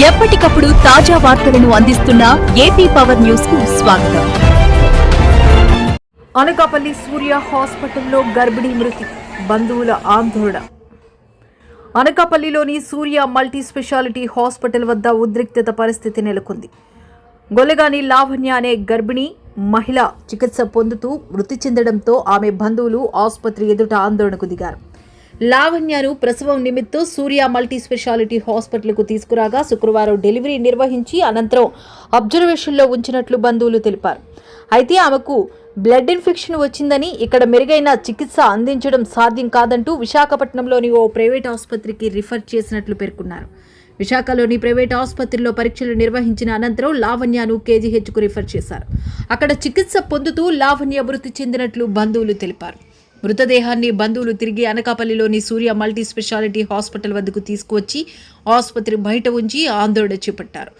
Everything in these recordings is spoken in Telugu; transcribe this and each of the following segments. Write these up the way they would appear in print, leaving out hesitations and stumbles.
ఎప్పటికప్పుడు తాజా వార్తలను అందిస్తున్న ఏపీ పవర్ న్యూస్ కు స్వాగతం. అనకాపల్లి సూర్య హాస్పిటల్లో గర్భిణీ మృతి, బంధువుల ఆందోళన. అనకాపల్లిలోని సూర్య మల్టీ స్పెషాలిటీ హాస్పిటల్ వద్ద ఉద్రిక్తత పరిస్థితి నెలకొంది. గొల్లగాని లావణ్య అనే గర్భిణీ మహిళ చికిత్స పొందుతూ మృతి చెందడంతో ఆమె బంధువులు ఆసుపత్రి ఎదుట ఆందోళనకు దిగారు. లావణ్యను ప్రసవం నిమిత్తం సూర్య మల్టీ స్పెషాలిటీ హాస్పిటల్కు తీసుకురాగా శుక్రవారం డెలివరీ నిర్వహించి అనంతరం అబ్జర్వేషన్లో ఉంచినట్లు బంధువులు తెలిపారు. అయితే ఆమెకు బ్లడ్ ఇన్ఫెక్షన్ వచ్చిందని, ఇక్కడ మెరుగైన చికిత్స అందించడం సాధ్యం కాదంటూ విశాఖపట్నంలోని ఓ ప్రైవేట్ ఆసుపత్రికి రిఫర్ చేసినట్లు పేర్కొన్నారు. విశాఖలోని ప్రైవేట్ ఆసుపత్రిలో పరీక్షలు నిర్వహించిన అనంతరం లావణ్యను కేజీహెచ్కు రిఫర్ చేశారు. అక్కడ చికిత్స పొందుతూ లావణ్య మృతి చెందినట్లు బంధువులు తెలిపారు. మృతదేహాన్ని బంధువులు తిరిగి అనకాపల్లిలోని సూర్య మల్టీ స్పెషాలిటీ హాస్పిటల్ వద్దకు తీసుకువచ్చి ఆసుపత్రి బయట ఉంచి ఆందోళన చేపట్టారు.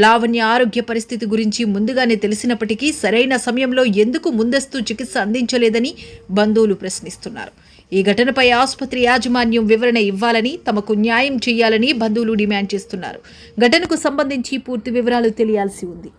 లావణ్య ఆరోగ్య పరిస్థితి గురించి ముందుగానే తెలిసినప్పటికీ సరైన సమయంలో ఎందుకు ముందస్తు చికిత్స అందించలేదని బంధువులు ప్రశ్నిస్తున్నారు. ఈ ఘటనపై ఆసుపత్రి యాజమాన్యం వివరణ ఇవ్వాలని, తమకు న్యాయం చేయాలని బంధువులు డిమాండ్ చేస్తున్నారు. ఘటనకు సంబంధించి పూర్తి వివరాలు తెలియాల్సి ఉంది.